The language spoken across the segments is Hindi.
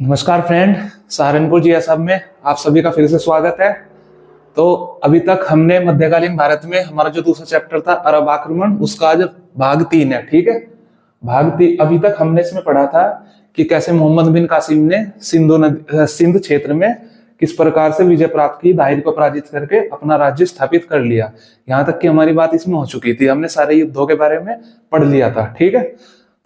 नमस्कार फ्रेंड, सहारनपुर जीएसएफ में आप सभी का फिर से स्वागत है। तो अभी तक हमने मध्यकालीन भारत में हमारा जो दूसरा चैप्टर था अरब आक्रमण, उसका आज भाग 3 है। ठीक है, भाग 3 अभी तक हमने इसमें पढ़ा था कि कैसे मोहम्मद बिन कासिम ने सिंध क्षेत्र में किस प्रकार से विजय प्राप्त की, दाहिर को पराजित करके अपना राज्य स्थापित कर लिया। यहाँ तक कि हमारी बात इसमें हो चुकी थी, हमने सारे युद्धों के बारे में पढ़ लिया था। ठीक है,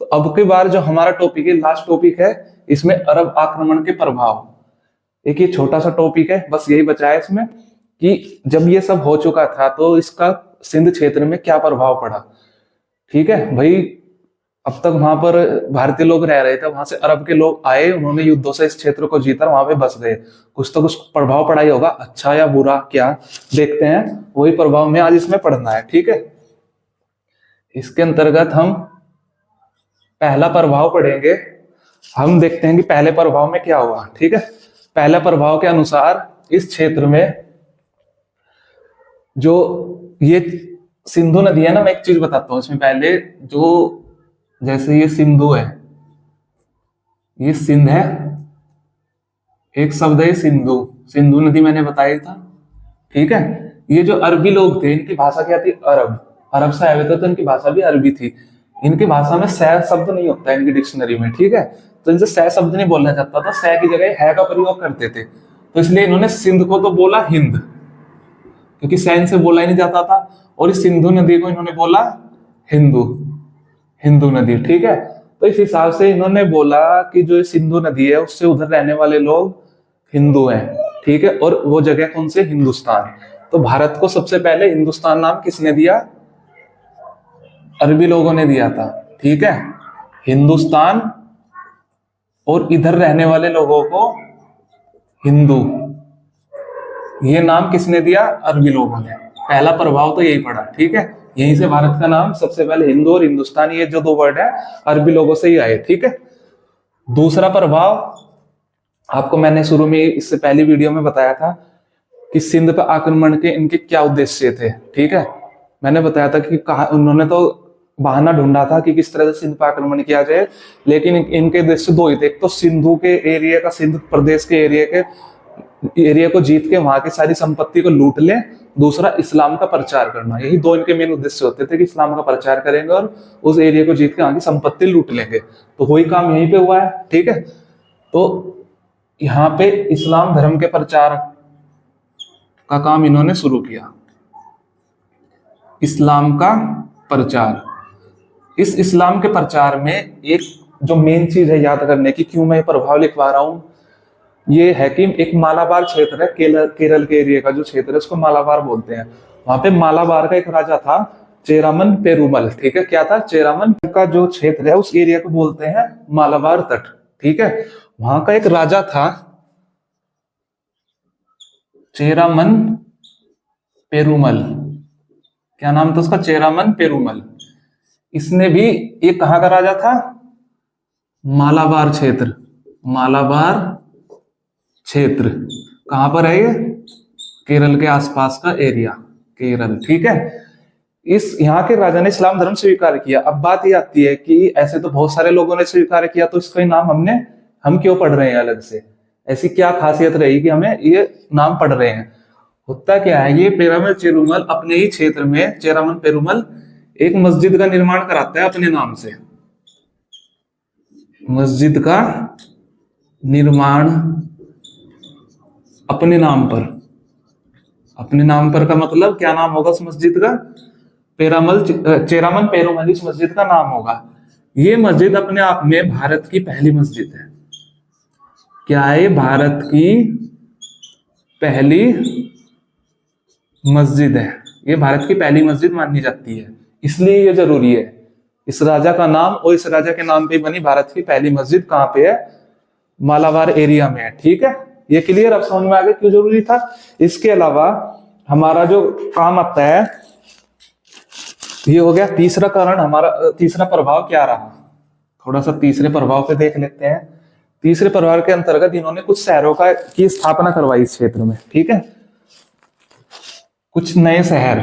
तो अब की बार जो हमारा टॉपिक है, लास्ट टॉपिक है, इसमें अरब आक्रमण के प्रभाव। एक ये छोटा सा टॉपिक है, बस यही बचा है इसमें कि जब ये सब हो चुका था तो इसका सिंध क्षेत्र में क्या प्रभाव पड़ा। ठीक है भाई, अब तक वहां पर भारतीय लोग रह रहे थे, वहां से अरब के लोग आए, उन्होंने युद्धों से इस क्षेत्र को जीता, वहां पे बस गए। कुछ तो कुछ प्रभाव पड़ा ही होगा, अच्छा या बुरा, क्या देखते हैं, वही प्रभाव में आज इसमें पढ़ना है। ठीक है, इसके अंतर्गत हम पहला प्रभाव पढ़ेंगे। हम देखते हैं कि पहले प्रभाव में क्या हुआ। ठीक है, पहले प्रभाव के अनुसार इस क्षेत्र में जो ये सिंधु नदी है ना, मैं एक चीज बताता हूं इसमें पहले। जो जैसे ये सिंधु है, ये सिंध है, एक शब्द है सिंधु, सिंधु नदी मैंने बताया था। ठीक है, ये जो अरबी लोग थे, इनकी भाषा क्या थी? अरब। अरब से आए हुए थे तो इनकी भाषा भी अरबी थी। इनकी भाषा में सह शब्द नहीं होता है इनकी डिक्शनरी में। ठीक है, तो इनसे सह शब्द नहीं बोलना चाहता था, सह की जगह है का प्रयोग करते थे, तो इसलिए इन्होंने सिंध को तो बोला हिंद, क्योंकि सैन से बोला ही नहीं जाता था, और इस सिंधु नदी को इन्होंने बोला हिंदू, हिंदू नदी। ठीक है, तो इस हिसाब से इन्होंने बोला कि जो सिंधु नदी है उससे उधर रहने वाले लोग हिंदू हैं। ठीक है, और वो जगह कौन से? हिंदुस्तान। तो भारत को सबसे पहले हिंदुस्तान नाम किसने दिया? अरबी लोगों ने दिया था। ठीक है, हिंदुस्तान, और इधर रहने वाले लोगों को हिंदू, ये नाम किसने दिया? अरबी लोगों ने। पहला प्रभाव तो यही पड़ा। ठीक है, यहीं से भारत का नाम सबसे पहले हिंदू और हिंदुस्तान, ये जो दो वर्ड है अरबी लोगों से ही आए। ठीक है, दूसरा प्रभाव आपको मैंने शुरू में इससे पहली वीडियो में बताया था कि सिंध पर आक्रमण के इनके क्या उद्देश्य थे। ठीक है, मैंने बताया था कि उन्होंने तो बहाना ढूंढा था कि किस तरह से सिंध पर आक्रमण किया जाए, लेकिन इनके उद्देश्य दो ही थे। एक तो सिंधु के एरिया का, सिंध प्रदेश के एरिया को जीत के वहां की सारी संपत्ति को लूट ले, दूसरा इस्लाम का प्रचार करना। यही दो इनके मेन उद्देश्य होते थे कि इस्लाम का प्रचार करेंगे और उस एरिया को जीत के वहां की संपत्ति लूट लेंगे। तो वही काम यहीं पे हुआ है। ठीक है, तो यहाँ पे इस्लाम धर्म के प्रचार का काम इन्होंने शुरू किया, इस्लाम का प्रचार। इस इस्लाम के प्रचार में एक जो मेन चीज है याद करने की, क्यों मैं ये प्रभाव लिखवा रहा हूं, ये है कि एक मालाबार क्षेत्र है, केरल के एरिया का जो क्षेत्र है उसको मालाबार बोलते हैं। वहां पे मालाबार का एक राजा था, चेरामन पेरुमल। ठीक है, क्या था? चेरामन का जो क्षेत्र है उस एरिया को बोलते हैं मालाबार तट। ठीक है, वहां का एक राजा था चेरामन पेरुमल। क्या नाम था उसका? चेरामन पेरुमल। इसने भी, ये कहां का राजा था? मालाबार क्षेत्र। मालाबार क्षेत्र कहां पर है? ये केरल के आसपास का एरिया, केरल। ठीक है, इस यहाँ के राजा ने इस्लाम धर्म स्वीकार किया। अब बात ये आती है कि ऐसे तो बहुत सारे लोगों ने स्वीकार किया, तो इसका नाम हम क्यों पढ़ रहे हैं अलग से? ऐसी क्या खासियत रही कि हमें ये नाम पढ़ रहे हैं? होता क्या है, ये पेरामल पेरुमल अपने ही क्षेत्र में, चेरामन पेरुमल एक मस्जिद का निर्माण कराता है अपने नाम से। मस्जिद का निर्माण अपने नाम पर। अपने नाम पर का मतलब क्या नाम होगा उस मस्जिद का? चेरामन पेरुमल इस मस्जिद का नाम होगा। ये मस्जिद अपने आप में भारत की पहली मस्जिद है। क्या है? भारत की पहली मस्जिद है। ये भारत की पहली मस्जिद मानी जाती है, इसलिए ये जरूरी है। इस राजा का नाम और इस राजा के नाम पे बनी भारत की पहली मस्जिद कहां पे है? मालाबार एरिया में है। ठीक है, ये क्लियर? अब समझ में आ गया क्यों जरूरी था। इसके अलावा हमारा जो काम आता है, ये हो गया तीसरा कारण। हमारा तीसरा प्रभाव क्या रहा? थोड़ा सा तीसरे प्रभाव पे देख लेते हैं। तीसरे प्रभाव के अंतर्गत इन्होंने कुछ शहरों की स्थापना करवाई इस क्षेत्र में। ठीक है, कुछ नए शहर।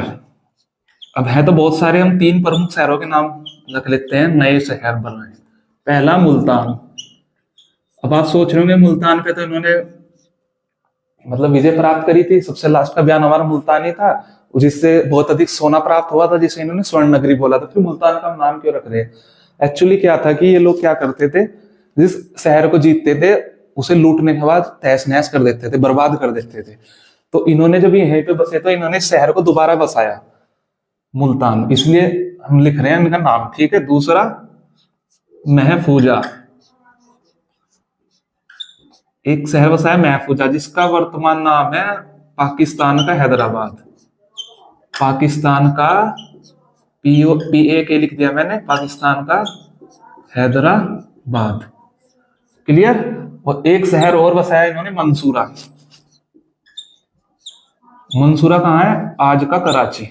अब है तो बहुत सारे, हम 3 प्रमुख शहरों के नाम रख लेते हैं नए शहर बनाए। पहला मुल्तान। अब आप सोच रहे होंगे मुल्तान पे तो इन्होंने मतलब विजय प्राप्त करी थी, सबसे लास्ट का बयान हमारा मुल्तान ही था, जिससे बहुत अधिक सोना प्राप्त हुआ था, जिसे इन्होंने स्वर्ण नगरी बोला था। फिर मुल्तान का नाम क्यों रख रहे हैं? एक्चुअली क्या था कि ये लोग क्या करते थे, जिस शहर को जीतते थे उसे लूटने के बाद तहस नहस कर देते थे, बर्बाद कर देते थे। तो इन्होंने जब यहीं पे बसे तो इन्होंने शहर को दोबारा बसाया मुल्तान, इसलिए हम लिख रहे हैं इनका नाम। ठीक है। दूसरा महफूजा, एक शहर बसाया महफूजा, जिसका वर्तमान नाम है पाकिस्तान का हैदराबाद। पाकिस्तान का PA के लिख दिया मैंने, पाकिस्तान का हैदराबाद। क्लियर। और एक शहर और बसाया इन्होंने मंसूरा। मंसूरा कहाँ है? आज का कराची,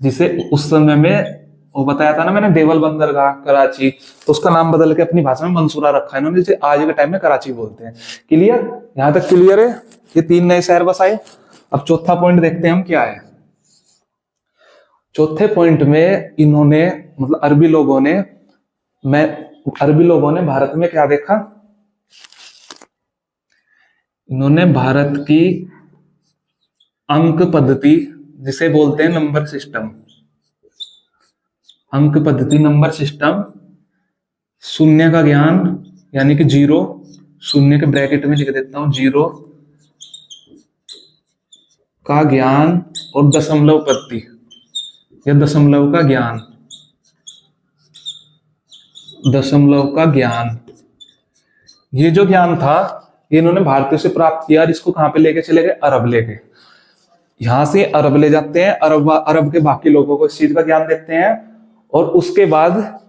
जिसे उस समय में वो बताया था ना मैंने, देवल बंदरगाह कराची, तो उसका नाम बदल के अपनी भाषा में मंसूरा रखा है इन्होंने, जिसे आज के टाइम में कराची बोलते हैं। क्लियर। यहां तक क्लियर है? ये 3 नए शहर बसाए। अब चौथा पॉइंट देखते हैं हम क्या है। चौथे पॉइंट में इन्होंने मतलब अरबी लोगों ने भारत में क्या देखा? इन्होंने भारत की अंक पद्धति, जिसे बोलते हैं नंबर सिस्टम, अंक पद्धति नंबर सिस्टम, शून्य का ज्ञान यानी कि 0, शून्य के ब्रैकेट में लिख देता हूं 0 का ज्ञान, और दशमलव पद्धति या दशमलव का ज्ञान, दशमलव का ज्ञान। ये जो ज्ञान था ये इन्होंने भारतीयों से प्राप्त किया, और इसको कहां पे लेके चले गए? अरब लेके। यहां से अरब ले जाते हैं, अरब के बाकी लोगों को इस चीज का ज्ञान देते हैं, और उसके बाद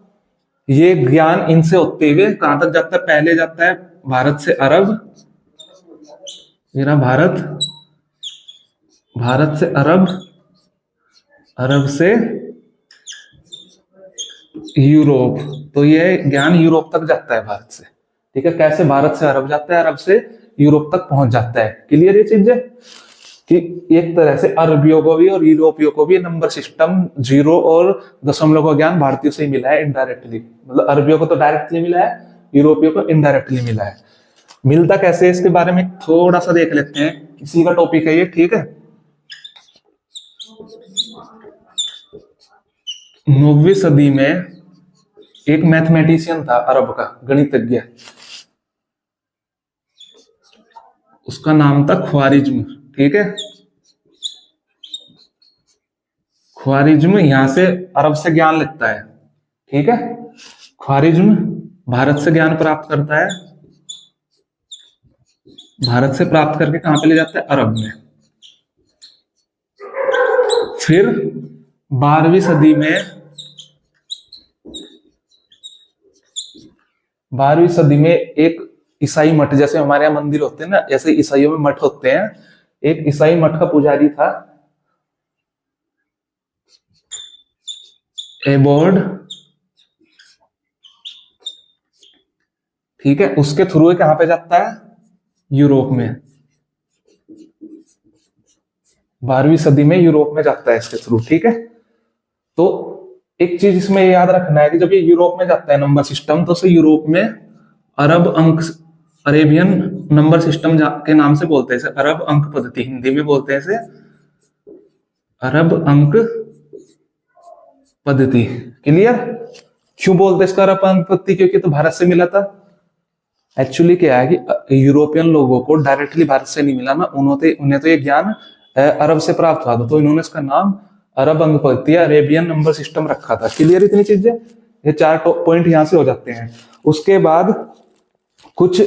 ये ज्ञान इनसे होते हुए कहां तक जाता है? पहले जाता है भारत से अरब, मेरा भारत से अरब, अरब से यूरोप। तो ये ज्ञान यूरोप तक जाता है भारत से। ठीक है। कैसे? भारत से अरब जाता है, अरब से यूरोप तक पहुंच जाता है। क्लियर ये चीज है कि एक तरह से अरबियों को भी और यूरोपियों को भी नंबर सिस्टम, 0 और दशमलव का ज्ञान भारतीयों से ही मिला है इनडायरेक्टली। मतलब अरबियों को तो डायरेक्टली मिला है, यूरोपियों को इनडायरेक्टली मिला है। मिलता कैसे है इसके बारे में थोड़ा सा देख लेते हैं, इसी का टॉपिक है ये। ठीक है। 9वीं सदी में एक मैथमेटिशियन था अरब का, गणितज्ञ, उसका नाम था ख्वारिज्म। ठीक है। ख्वारिज्म यहां से अरब से ज्ञान लेता है। ठीक है। ख्वारिज्म भारत से ज्ञान प्राप्त करता है, भारत से प्राप्त करके कहां पे ले जाता है? अरब में। फिर 12वीं सदी में एक ईसाई मठ, जैसे हमारे यहाँ मंदिर होते हैं ना, जैसे ईसाइयों में मठ होते हैं, एक ईसाई मठ का पुजारी था एबोर्ड। ठीक है। उसके थ्रू कहां पे जाता है? यूरोप में। 12वीं सदी में यूरोप में जाता है इसके थ्रू। ठीक है। तो एक चीज इसमें याद रखना है कि जब ये यूरोप में जाता है नंबर सिस्टम, तो उसे यूरोप में अरब अंक, अरेबियन नंबर सिस्टम के नाम से बोलते हैं इसे, अरब अंक पद्धति हिंदी में बोलते हैं इसे, अरब अंक पद्धति। क्लियर। क्यों बोलते हैं इसका अरब अंक पद्धति? क्योंकि तो भारत से मिला था। एक्चुअली क्या है कि यूरोपियन लोगों को डायरेक्टली भारत से नहीं मिला ना, उन्हें तो ये ज्ञान अरब से प्राप्त हुआ था, तो इन्होंने इसका नाम अरब अंक पद्धति, अरेबियन नंबर सिस्टम रखा था। क्लियर इतनी चीजें? ये 4 पॉइंट यहां से हो जाते हैं। उसके बाद कुछ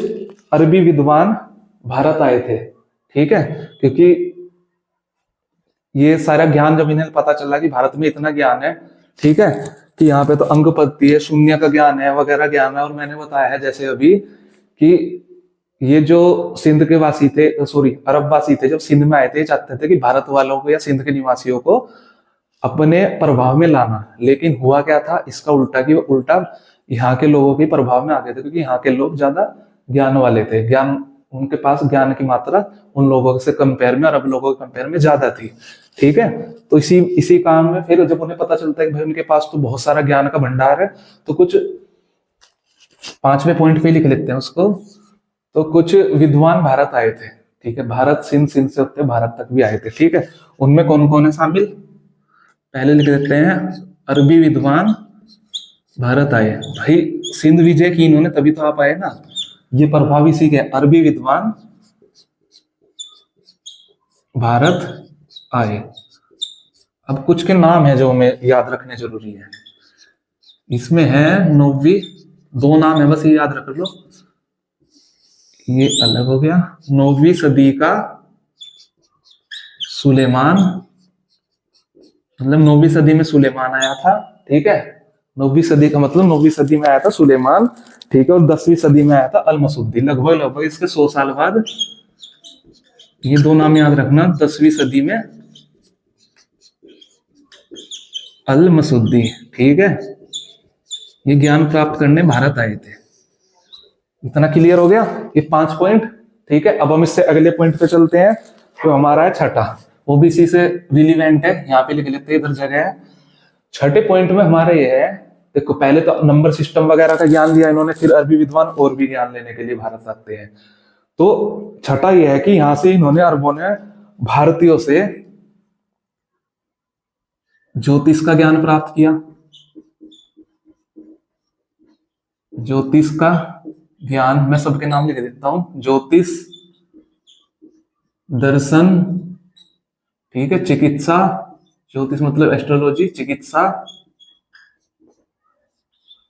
अरबी विद्वान भारत आए थे। ठीक है। क्योंकि ये सारा ज्ञान जब इन्हें पता चला कि भारत में इतना ज्ञान है, ठीक है, कि यहाँ पे तो अंक पद्धति है, शून्य का ज्ञान है, वगैरह ज्ञान है। और मैंने बताया है जैसे अभी कि ये जो सिंध के वासी थे, सॉरी अरब वासी थे, जब सिंध में आए थे, चाहते थे कि भारत वालों को या सिंध के निवासियों को अपने प्रभाव में लाना। लेकिन हुआ क्या था इसका उल्टा, कि वो उल्टा यहाँ के लोगों के प्रभाव में आ गए थे, क्योंकि यहाँ के लोग ज्यादा ज्ञान वाले थे, ज्ञान उनके पास ज्ञान की मात्रा उन लोगों से कंपेयर में, अरब लोगों के कंपेयर में ज्यादा थी। ठीक है। तो इसी इसी काम में फिर जब उन्हें पता चलता है कि भाई उनके पास तो बहुत सारा ज्ञान का भंडार है, तो कुछ 5वें पॉइंट पे लिख लेते हैं उसको। तो कुछ विद्वान भारत आए थे, ठीक है, भारत सिंध, सिंध से होते भारत तक भी आए थे, ठीक है। उनमें कौन कौन है शामिल, पहले लिख देते हैं अरबी विद्वान भारत आए। भाई सिंध विजय की इन्होंने, तभी तो आप आए ना, ये प्रभाव इसी के, अरबी विद्वान भारत आए। अब कुछ के नाम है जो हमें याद रखने जरूरी है, इसमें है 9वीं, 2 नाम है बस, ये याद रख लो, ये अलग हो गया। 9वीं सदी का सुलेमान, मतलब 9वीं सदी में सुलेमान आया था, ठीक है। 9वीं सदी का मतलब 9वीं सदी में आया था सुलेमान, ठीक है। और 10वीं सदी में आया था अल-मसूदी, लगभग लगभग इसके 100 साल बाद। ये 2 नाम याद रखना, 10वीं सदी में अल-मसूदी, ठीक है। ये ज्ञान प्राप्त करने भारत आए थे। इतना क्लियर हो गया, ये 5 पॉइंट, ठीक है। अब हम इससे अगले पॉइंट पे चलते हैं, तो हमारा है छठा, वो भी इसी से रिलीवेंट है, यहाँ पे लिख लेते हैं, इधर जगह है। छठे पॉइंट में हमारे ये है, देखो पहले तो नंबर सिस्टम वगैरह का ज्ञान दिया इन्होंने, फिर अरबी विद्वान और भी ज्ञान लेने के लिए भारत आते हैं। तो छठा यह है कि यहां से इन्होंने, अरबों ने भारतीयों से ज्योतिष का ज्ञान प्राप्त किया। ज्योतिष का ज्ञान, मैं सबके नाम लिख देता हूं, ज्योतिष, दर्शन, ठीक है, चिकित्सा, ज्योतिष मतलब एस्ट्रोलॉजी, चिकित्सा,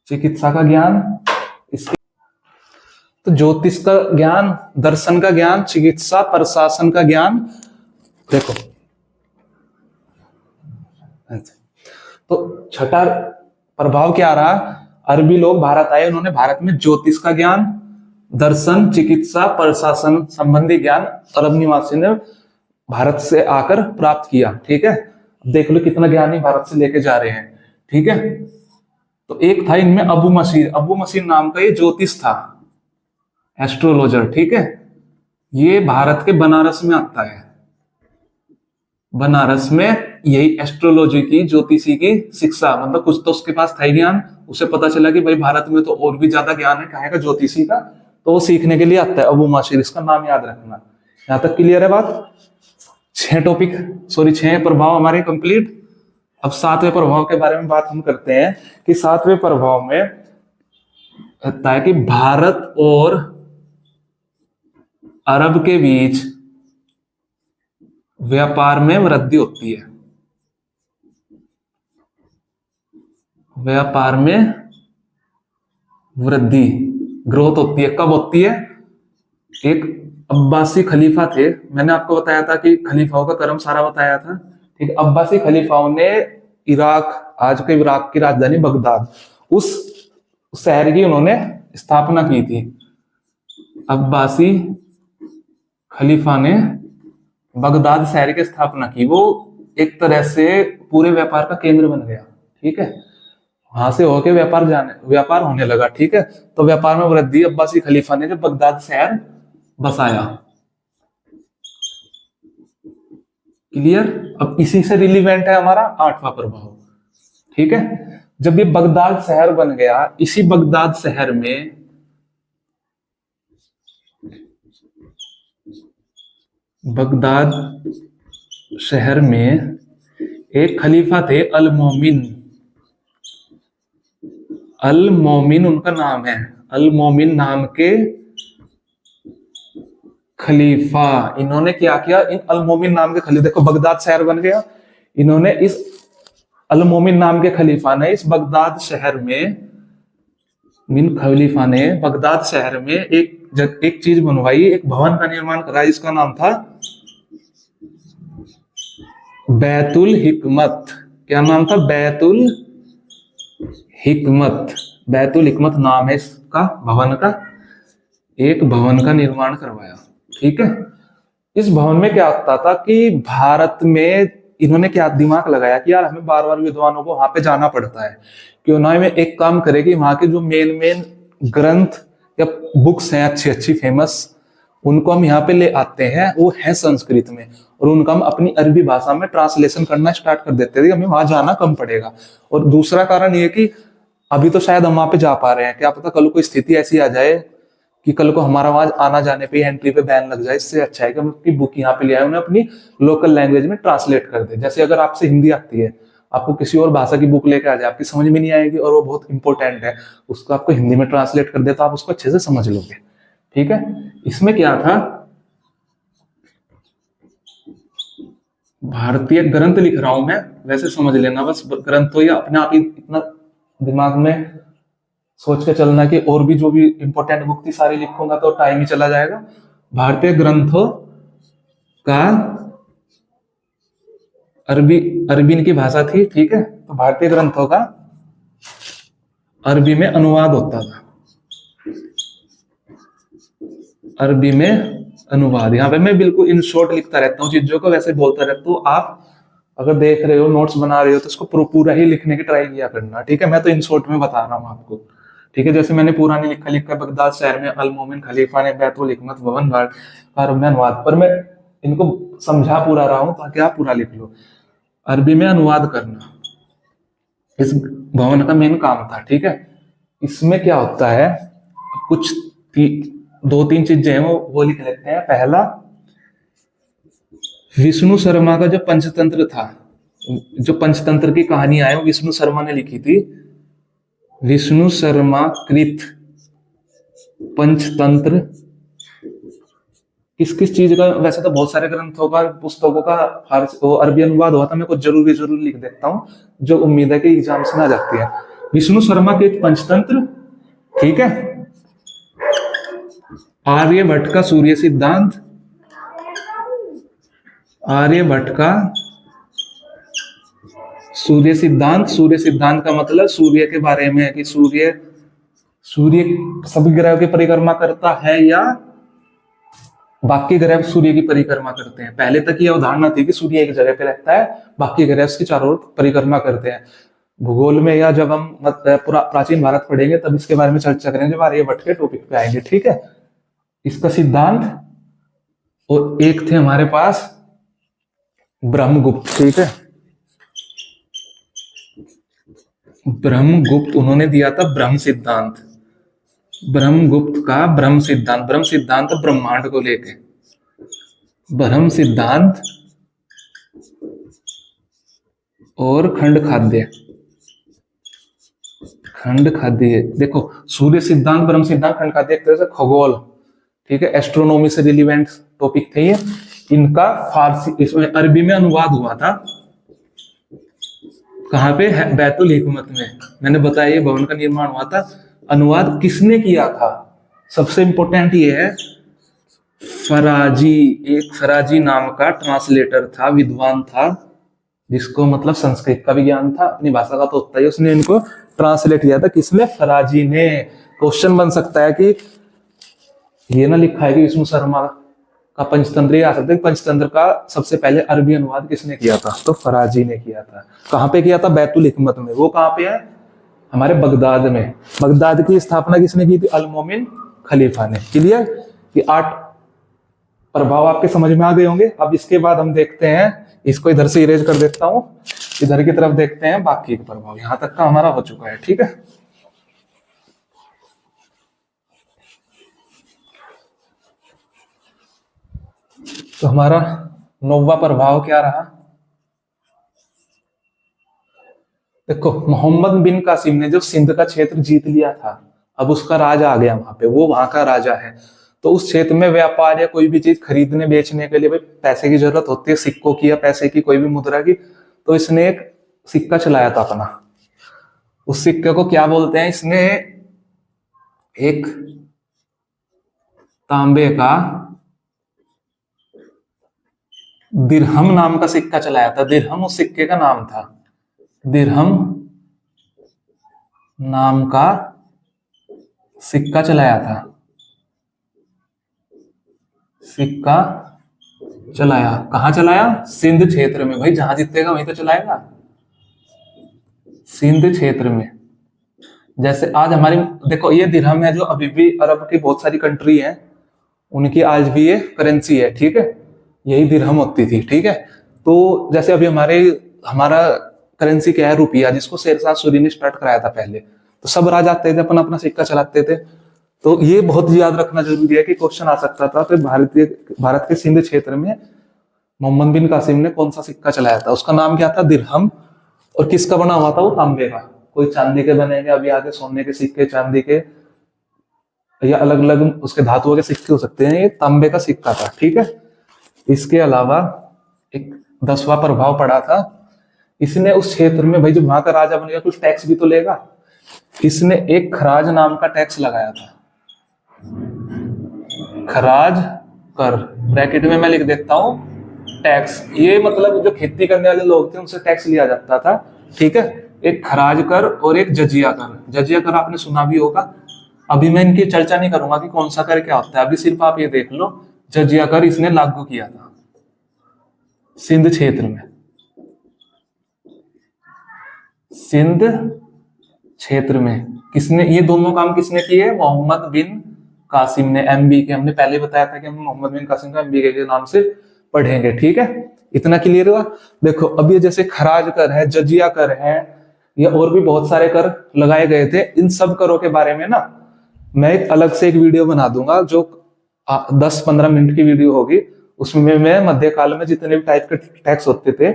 चिकित्सा का ज्ञान, इसके तो ज्योतिष का ज्ञान, दर्शन का ज्ञान, चिकित्सा, प्रशासन का ज्ञान। देखो तो छठा प्रभाव क्या रहा, अरबी लोग भारत आए, उन्होंने भारत में ज्योतिष का ज्ञान, दर्शन, चिकित्सा, प्रशासन संबंधी ज्ञान अरब निवासी ने भारत से आकर प्राप्त किया, ठीक है। देख लो कितना ज्ञान ही भारत से लेके जा रहे हैं, ठीक है। तो एक था इनमें अबू मसीर, अबू मसीर नाम का ये ज्योतिष था, एस्ट्रोलॉजर, ठीक है। ये भारत के बनारस में आता है, बनारस में यही एस्ट्रोलॉजी की, ज्योतिषी की शिक्षा, मतलब कुछ तो उसके पास था ज्ञान, उसे पता चला कि भाई भारत में तो और भी ज्यादा ज्ञान है, कहेगा ज्योतिषी का, तो वो सीखने के लिए आता है, अबू माशिर, इसका नाम याद रखना। यहां तक क्लियर है बात। 6 प्रभाव हमारे कंप्लीट। अब 7वें प्रभाव के बारे में बात हम करते हैं, कि 7वें प्रभाव में कहता है कि भारत और अरब के बीच व्यापार में वृद्धि होती है। व्यापार में वृद्धि, ग्रोथ होती है। कब होती है, एक अब्बासी खलीफा थे, मैंने आपको बताया था कि खलीफाओं का क्रम सारा बताया था, ठीक है। अब्बासी खलीफाओं ने इराक, आज के इराक की राजधानी बगदाद, उस शहर की उन्होंने स्थापना की थी। अब्बासी खलीफा ने बगदाद शहर की स्थापना की, वो एक तरह से पूरे व्यापार का केंद्र बन गया, ठीक है। वहां से होके व्यापार होने लगा, ठीक है। तो व्यापार में वृद्धि, अब्बासी खलीफा ने जब बगदाद शहर बसाया। क्लियर। अब इसी से रिलीवेंट है हमारा 8वां प्रभाव, ठीक है। जब ये बगदाद शहर बन गया, इसी बगदाद शहर में एक खलीफा थे, अल मोमिन, अल मोमिन उनका नाम है, अल मोमिन नाम के खलीफा। इन्होंने क्या किया, इन अल मोमिन नाम के खलीफा, देखो बगदाद शहर बन गया, इन्होंने इस अल मोमिन नाम के खलीफा ने इस बगदाद शहर में, मिन खलीफा ने बगदाद शहर में एक चीज बनवाई, एक भवन का निर्माण कराया, इसका नाम था बैतुल हिकमत। क्या नाम था, बैतुल हिकमत। बैतुल हिकमत नाम है इसका भवन का, एक भवन का निर्माण करवाया, ठीक है। इस भवन में क्या होता था कि भारत में इन्होंने क्या दिमाग लगाया कि यार हमें बार बार विद्वानों को वहां पे जाना पड़ता है, क्यों ना हमें एक काम करे कि वहां के जो मेन ग्रंथ या बुक्स हैं अच्छी अच्छी फेमस, उनको हम यहाँ पे ले आते हैं, वो है संस्कृत में, और उनका हम अपनी अरबी भाषा में ट्रांसलेशन करना स्टार्ट कर देते थे, हमें वहां जाना कम पड़ेगा। और दूसरा कारण ये कि अभी तो शायद हम वहां पे जा पा रहे हैं, क्या पता कल को स्थिति ऐसी आ जाए कि कल को हमारा वहां आना जाने पे एंट्री पे बैन लग जाए। इससे अच्छा है कि हम अपनी बुक यहाँ पे ले आए, उन्हें अपनी लोकल लैंग्वेज में ट्रांसलेट कर दे। जैसे अगर आपसे हिंदी आती है, आपको किसी और भाषा की बुक लेके आ जाए, आपकी समझ में नहीं आएगी और वो बहुत इंपॉर्टेंट है, उसको आपको हिंदी में ट्रांसलेट कर दे तो आप उसको अच्छे से समझ लोगे। ठीक है, इसमें क्या था, भारतीय ग्रंथ लिख रहा हूं मैं, वैसे समझ लेना बस ग्रंथ तो, या अपने आप ही इतना दिमाग में सोच के चलना कि और भी जो भी इंपॉर्टेंट बुक थी सारी लिखूंगा तो टाइम ही चला जाएगा। भारतीय ग्रंथों का अरबी, अरबी इनकी भाषा थी, ठीक है, तो भारतीय ग्रंथों का अरबी में अनुवाद होता था, अरबी में अनुवाद। यहाँ पे मैं बिल्कुल इन शॉर्ट लिखता रहता हूँ चीजों को, वैसे बोलता रहता हूँ। आप अगर देख रहे हो, नोट्स बना रहे हो, तो इसको पूरा ही लिखने की ट्राई किया करना, ठीक है। मैं तो इन शॉर्ट में बता रहा हूँ आपको, ठीक है। जैसे मैंने पूरा नहीं लिखा बगदाद शहर में अल मोमिन खलीफा ने बैतुल हिकमत भवन अरब में अनुवाद, पर मैं इनको समझा पूरा रहा हूं ताकि आप पूरा लिख लो। अरबी में अनुवाद करना इस भवन का मेन काम था, ठीक है। इसमें क्या होता है, कुछ 2-3 चीजें हैं वो लिख लेते हैं। पहला, विष्णु शर्मा का जो पंचतंत्र था, जो पंचतंत्र की कहानियां है वो विष्णु शर्मा ने लिखी थी। विष्णु शर्मा कृत पंचतंत्र किस किस चीज का, वैसे तो बहुत सारे ग्रंथों का, पुस्तकों का अरबी अनुवाद हुआ था, मैं कुछ जरूर लिख देता हूं जो उम्मीद है कि एग्जाम्स में आ जाती है। विष्णु शर्मा कृत पंचतंत्र, ठीक है। आर्यभट्ट का सूर्य सिद्धांत, आर्यभट्ट का सूर्य सिद्धांत। सूर्य सिद्धांत का मतलब सूर्य के बारे में है कि सूर्य सभी ग्रहों की परिक्रमा करता है या बाकी ग्रह सूर्य की परिक्रमा करते हैं। पहले तक यह अवधारणा थी कि सूर्य एक जगह पे रहता है, बाकी ग्रह उसकी चारों ओर परिक्रमा करते हैं। भूगोल में या जब हम प्राचीन भारत पढ़ेंगे तब इसके बारे में चर्चा करेंगे, जब आर्यभट्ट के टॉपिक पे आएंगे, ठीक है। इसका सिद्धांत, और एक थे हमारे पास ब्रह्मगुप्त, ठीक है। ब्रह्मगुप्त, उन्होंने दिया था ब्रह्म सिद्धांत। ब्रह्मगुप्त का ब्रह्म सिद्धांत ब्रह्मांड को लेके, ब्रह्म सिद्धांत और खंड खाद्य। देखो, सूर्य सिद्धांत, ब्रह्म सिद्धांत, खंड खाद्य एक तरह से खगोल, ठीक है, एस्ट्रोनॉमी से रिलेवेंट टॉपिक थे ये। इनका फारसी, इसमें अरबी में अनुवाद हुआ था। कहाँ पे, बैतुल हिकमत में। मैंने बताया ये भवन का निर्माण हुआ था। अनुवाद किसने किया था, सबसे इंपॉर्टेंट ये है, फराजी। एक फराजी नाम का ट्रांसलेटर था, विद्वान था, जिसको मतलब संस्कृत का भी ज्ञान था, अपनी भाषा का तो होता ही। उसने इनको ट्रांसलेट किया था, किसने, फराजी ने। क्वेश्चन बन सकता है कि ये ना लिखा है कि विष्णु शर्मा का पंचतंत्र, आ सकता है पंचतंत्र का सबसे पहले अरबी अनुवाद किसने किया था, तो फराजी ने किया था। कहाँ पे किया था, बैतुल हिकमत में। वो कहाँ पे है, हमारे बगदाद में। बगदाद की स्थापना किसने की थी, अल मोमिन खलीफा ने। क्लियर, ये 8 प्रभाव आपके समझ में आ गए होंगे। अब इसके बाद हम देखते हैं, इसको इधर से इरेज कर देता हूं, इधर की तरफ देखते हैं बाकी के प्रभाव। यहां तक का हमारा हो चुका है, ठीक है। तो हमारा 9वां प्रभाव क्या रहा, देखो, मोहम्मद बिन कासिम ने जब सिंध का क्षेत्र जीत लिया था, अब उसका राजा आ गया वहां पे, वो वहां का राजा है। तो उस क्षेत्र में व्यापार या कोई भी चीज खरीदने बेचने के लिए भाई पैसे की जरूरत होती है, सिक्कों की या पैसे की, कोई भी मुद्रा की। तो इसने एक सिक्का चलाया था अपना। उस सिक्के को क्या बोलते हैं, इसने एक तांबे का दिरहम नाम का सिक्का चलाया था। दिरहम उस सिक्के का नाम था, दिरहम नाम का सिक्का चलाया था, सिक्का चलाया। कहां चलाया, सिंध क्षेत्र में। भाई जहां जीतेगा वहीं तो चलाएगा, सिंध क्षेत्र में। जैसे आज हमारी, देखो, ये दिरहम है जो अभी भी अरब की बहुत सारी कंट्री है उनकी आज भी ये करेंसी है, ठीक है, यही दिरहम होती थी, ठीक है। तो जैसे अभी हमारा करेंसी क्या है, रुपया, जिसको शेरशाह सूरी ने स्टार्ट कराया था पहले। तो सब राज आते थे, अपना अपना सिक्का चलाते थे। तो ये बहुत याद रखना जरूरी है कि क्वेश्चन आ सकता था कि भारत के सिंध क्षेत्र में मोहम्मद बिन कासिम ने कौन सा सिक्का चलाया था। उसका नाम क्या था, दिरहम। और किसका बना हुआ था वो, तांबे का। कोई चांदी के बनेंगे, अभी आगे सोने के सिक्के, चांदी के, या अलग अलग उसके धातुओं के सिक्के हो सकते हैं। ये तांबे का सिक्का था, ठीक है। इसके अलावा एक 10वां प्रभाव पड़ा था, इसने उस क्षेत्र में, भाई जब वहां का राजा बनेगा कुछ टैक्स भी तो लेगा, इसने एक खराज नाम का टैक्स लगाया था। खराज कर, ब्रैकेट में मैं लिख देता हूं टैक्स। ये मतलब जो खेती करने वाले लोग थे उनसे टैक्स लिया जाता था, ठीक है। एक खराज कर और एक जजिया कर। जजिया कर आपने सुना भी होगा। अभी मैं इनकी चर्चा नहीं करूंगा कि कौन सा कर क्या होता है, अभी सिर्फ आप ये देख लो, जजिया कर इसने लागू किया था सिंध क्षेत्र में। सिंध क्षेत्र में किसने, ये दोनों काम किसने किए, मोहम्मद बिन कासिम ने, एमबी के। हमने पहले बताया था कि हम मोहम्मद बिन कासिम का एमबी के नाम से पढ़ेंगे, ठीक है। इतना क्लियर हुआ। देखो अब ये जैसे खराज कर है, जजिया कर है, या और भी बहुत सारे कर लगाए गए थे। इन सब करों के बारे में ना मैं एक अलग से एक वीडियो बना दूंगा, जो 10-15 मिनट की वीडियो होगी। उसमें मैं मध्यकाल में जितने भी टाइप के टैक्स होते थे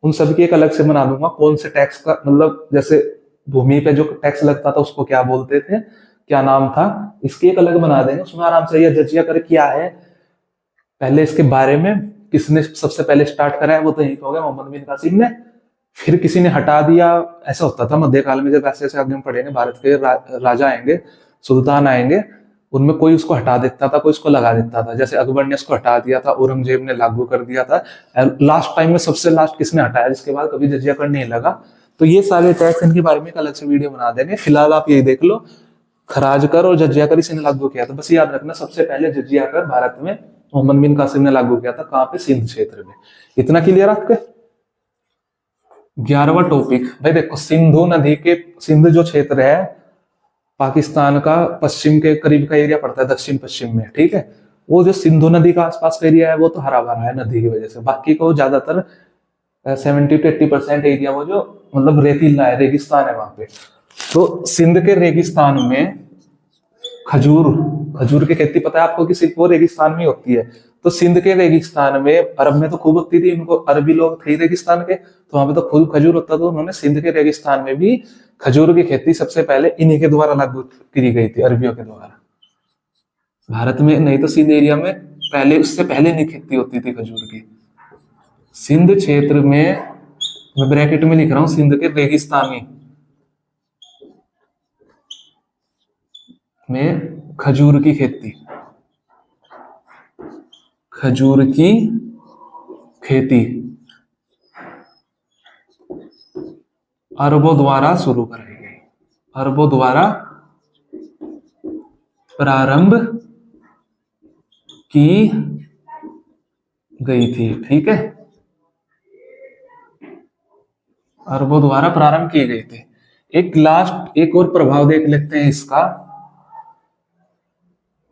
उन सब की एक अलग से बना दूंगा। कौन से टैक्स का मतलब, जैसे भूमि पे जो टैक्स लगता था उसको क्या बोलते थे, क्या नाम था, इसकी एक अलग बना देंगे। उसमें आराम से, यह जजिया कर क्या है, पहले इसके बारे में, किसने सबसे पहले स्टार्ट करा है, वो तो यही हो गया मोहम्मद बिन कासिम ने। फिर किसी ने हटा दिया, ऐसा होता था मध्यकाल में। जब ऐसे ऐसे आगे हम पढ़ेंगे, भारत के राजा आएंगे, सुल्तान आएंगे, उनमें कोई उसको हटा देता था, कोई उसको लगा देता था। जैसे अकबर ने उसको हटा दिया था, औरंगजेब ने लागू कर दिया था। लास्ट टाइम में सबसे लास्ट किसने हटाया, जिसके बाद कभी जजिया कर नहीं लगा। तो ये सारे टैक्स, इनके बारे में एक अलग से वीडियो बना देंगे। फिलहाल आप ये देख लो, खराज कर और जजिया कर इसने लागू किया था। बस याद रखना, सबसे पहले जजिया कर भारत में मोहम्मद बिन कासिम ने लागू किया था। कहां पे, सिंध क्षेत्र में। इतना क्लियर आपके। 11वां टॉपिक, भाई देखो, सिंधु नदी के, सिंध जो क्षेत्र है पाकिस्तान का पश्चिम के करीब का एरिया पड़ता है, दक्षिण पश्चिम में, ठीक है। वो जो सिंधु नदी का आसपास का एरिया है वो तो हरा भरा है नदी की वजह से। बाकी को ज्यादातर 70-80% एरिया वो जो मतलब रेतीला है, रेगिस्तान है वहां पे। तो सिंध के रेगिस्तान में खजूर की खेती, पता है आपको कि सिर्फ वो रेगिस्तान में होती है। तो सिंध के रेगिस्तान में, अरब में तो खूब होती थी, इनको अरबी लोग थे रेगिस्तान के, तो वहां पे तो खूब खजूर होता था। उन्होंने सिंध के रेगिस्तान में भी खजूर की खेती सबसे पहले इन्हीं के द्वारा लागू की गई थी, अरबियों के द्वारा। भारत में नहीं तो सिंध एरिया में पहले, उससे पहले नहीं खेती होती थी खजूर की। सिंध क्षेत्र में, मैं ब्रैकेट में लिख रहा हूं, सिंध के रेगिस्तानी में खजूर की खेती, खजूर की खेती अरबों द्वारा शुरू कराई गई, अरबों द्वारा प्रारंभ की गई थी, ठीक है। अरबों द्वारा प्रारंभ की गई थी। एक और प्रभाव देख लेते हैं इसका।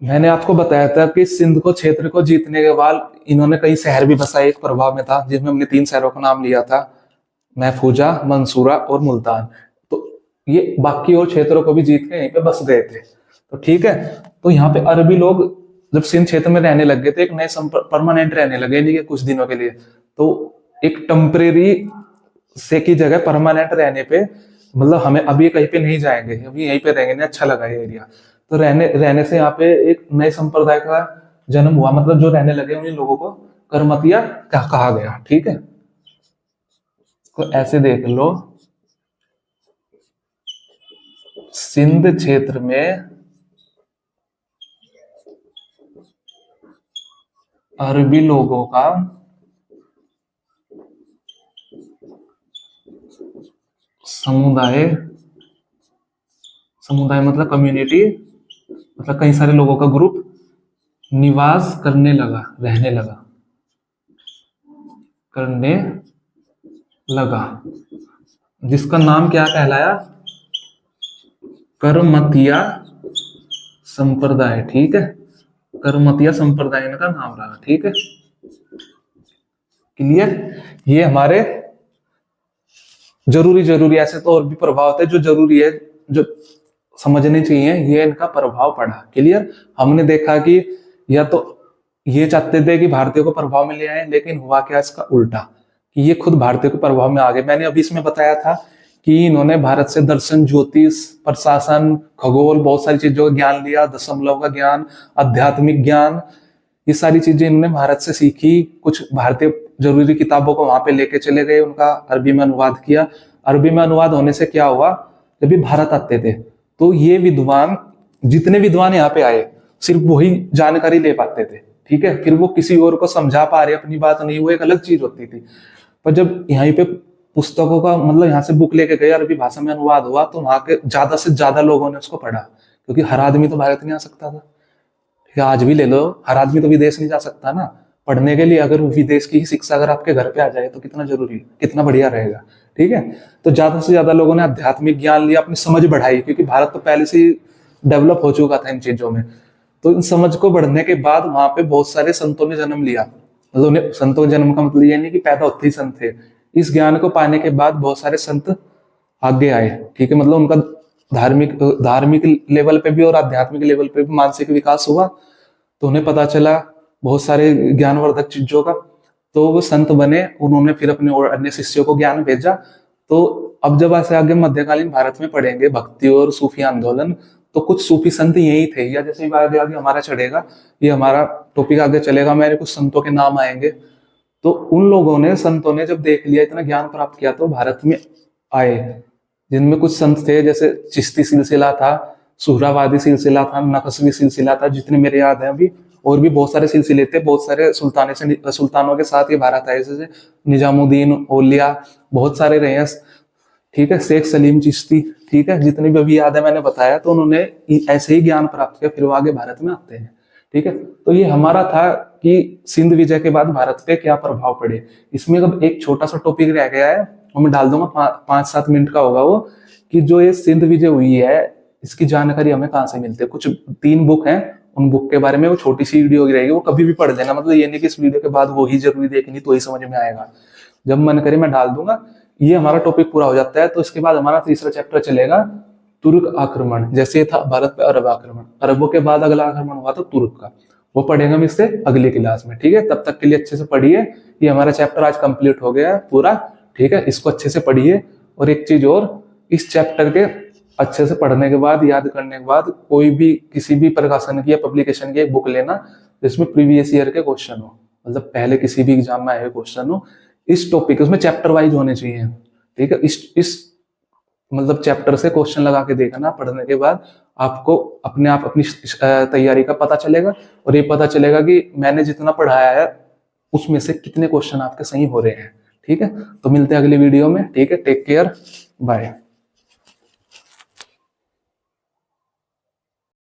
मैंने आपको बताया था कि सिंध को क्षेत्र को जीतने के बाद इन्होंने कई शहर भी बसाए, एक प्रभाव में था, जिसमें हमने 3 शहरों का नाम लिया था, महफूजा, मंसूरा और मुल्तान। तो ये बाकी और क्षेत्रों को भी जीत के यहीं पे बस गए थे। तो ठीक है, तो यहाँ पे अरबी लोग जब सिंध क्षेत्र में रहने लग गए थे, एक नए परमानेंट रहने लगे, नहीं कुछ दिनों के लिए, तो एक टेम्परेरी से की जगह परमानेंट रहने पे, मतलब हमें अभी कहीं पे नहीं जाएंगे, अभी यहीं पे रहेंगे, अच्छा लगा ये एरिया। तो रहने से यहाँ पे एक नए संप्रदाय का जन्म हुआ, मतलब जो रहने लगे उन्हीं लोगों को करमतिया कहा गया, ठीक है। तो ऐसे देख लो, सिंध क्षेत्र में अरबी लोगों का समुदाय मतलब कम्युनिटी, मतलब कई सारे लोगों का ग्रुप निवास करने लगा, रहने लगा, जिसका नाम क्या कहलाया, करमतिया संप्रदाय, ठीक है। करमतिया संप्रदाय का नाम रहा। ठीक है, क्लियर। ये हमारे जरूरी ऐसे तो और भी प्रभाव थे जो जरूरी है, जो समझने चाहिए, ये इनका प्रभाव पड़ा। क्लियर। हमने देखा कि या तो ये चाहते थे कि भारतीयों को प्रभाव में ले आए, लेकिन हुआ क्या इसका उल्टा, कि ये खुद भारतीयों के प्रभाव में आ गए। मैंने अभी इसमें बताया था कि इन्होंने भारत से दर्शन, ज्योतिष, प्रशासन, खगोल, बहुत सारी चीजों का ज्ञान लिया, दशमलव का ज्ञान, आध्यात्मिक ज्ञान, ये सारी चीजें इन्होंने भारत से सीखी। कुछ भारतीय जरूरी किताबों को वहां पे लेके चले गए, उनका अरबी में अनुवाद किया। अरबी में अनुवाद होने से क्या हुआ, जब भी भारत आते थे तो ये विद्वान, जितने विद्वान यहाँ पे आए, सिर्फ वही जानकारी ले पाते थे। ठीक है, फिर वो किसी और को समझा पा रहे अपनी बात नहीं, वो एक अलग चीज होती थी। पर जब यहाँ पे पुस्तकों का मतलब यहाँ से बुक लेके गए, अरबी भाषा में अनुवाद हुआ, तो वहां के ज्यादा से ज्यादा लोगों ने उसको पढ़ा, क्योंकि हर आदमी तो भारत नहीं आ सकता था। आज भी ले लो, हर आदमी तो विदेश नहीं जा सकता ना पढ़ने के लिए। अगर विदेश की ही शिक्षा अगर आपके घर पे आ जाए तो कितना जरूरी, कितना बढ़िया रहेगा। ठीक है, तो ज्यादा से ज्यादा लोगों ने आध्यात्मिक ज्ञान लिया, अपनी समझ बढ़ाई, क्योंकि भारत तो पहले से ही डेवलप हो चुका था इन चीजों में। तो इन समझ को बढ़ने के बाद वहां पे बहुत सारे संतों ने जन्म लिया। मतलब संतों के जन्म का मतलब ये नहीं कि पैदा होते ही संत थे। इस ज्ञान को पाने के बाद बहुत सारे संत आगे आए। ठीक है, मतलब उनका धार्मिक लेवल पे भी और आध्यात्मिक लेवल पे भी मानसिक विकास हुआ, तो उन्हें पता चला बहुत सारे ज्ञानवर्धक चीजों का, तो वो संत बने। उन्होंने फिर अपने और अन्य शिष्यों को ज्ञान भेजा। तो अब जब ऐसे आगे मध्यकालीन भारत में पढ़ेंगे भक्ति और सूफी आंदोलन, तो कुछ सूफी संत यही थे, या जैसे आगे आगे हमारा चढ़ेगा, ये हमारा टॉपिक आगे चलेगा, मेरे कुछ संतों के नाम आएंगे। तो उन लोगों ने, संतों ने जब देख लिया, इतना ज्ञान प्राप्त किया, तो भारत में आए, जिनमें कुछ संत थे, जैसे चिश्ती सिलसिला था, सुहरावादी सिलसिला था, नक्शबी सिलसिला था, जितने मेरे याद है अभी। और भी बहुत सारे सिलसिले थे, बहुत सारे सुल्तानों के साथ ये भारत आए, जैसे निजामुद्दीन औलिया, बहुत सारे रहे हैं। ठीक है, शेख सलीम चिश्ती, ठीक है, जितने भी अभी याद है मैंने बताया। तो उन्होंने ऐसे ही ज्ञान प्राप्त किया, फिर वो आगे भारत में आते हैं। ठीक है, तो ये हमारा था कि सिंध विजय के बाद भारत पे क्या प्रभाव पड़े। इसमें अब एक छोटा सा टॉपिक रह गया है, वो मैं डाल दूंगा, 5-7 मिनट का होगा वो, कि जो ये सिंध विजय हुई है, इसकी जानकारी हमें कहाँ से मिलती है। कुछ 3 बुक हैं, उन बुक के बारे में वो छोटी सी वीडियो रहेगी, वो कभी भी पढ़ लेना। मतलब ये नहीं कि इस वीडियो के बाद वो ही जरूरी देखनी तो ही समझ में आएगा, जब मन करे मैं डाल दूंगा। ये हमारा टॉपिक पूरा हो जाता है, तो इसके बाद हमारा तीसरा चैप्टर चलेगा, तुर्क आक्रमण। जैसे था भारत पे अरब आक्रमण, अरबों के बाद अगला आक्रमण हुआ था तुर्क का, वो पढ़ेंगे हम इससे अगली क्लास में। ठीक है, तब तक के लिए अच्छे से पढ़िए। ये हमारा चैप्टर आज कंप्लीट हो गया है पूरा। ठीक है, इसको अच्छे से पढ़िए। और एक चीज और, इस चैप्टर के अच्छे से पढ़ने के बाद, याद करने के बाद, कोई भी किसी भी प्रकाशन की या पब्लिकेशन की एक बुक लेना जिसमें प्रीवियस ईयर के क्वेश्चन हो, मतलब पहले किसी भी एग्जाम में आए हुए क्वेश्चन हो इस टॉपिक, उसमें चैप्टर वाइज होने चाहिए। ठीक है, इस मतलब चैप्टर से क्वेश्चन लगा के देखना, पढ़ने के बाद आपको अपने आप अपनी तैयारी का पता चलेगा, और ये पता चलेगा कि मैंने जितना पढ़ाया है उसमें से कितने क्वेश्चन आपके सही हो रहे हैं। ठीक है, तो मिलते हैं अगली वीडियो में। ठीक है, टेक केयर, बाय।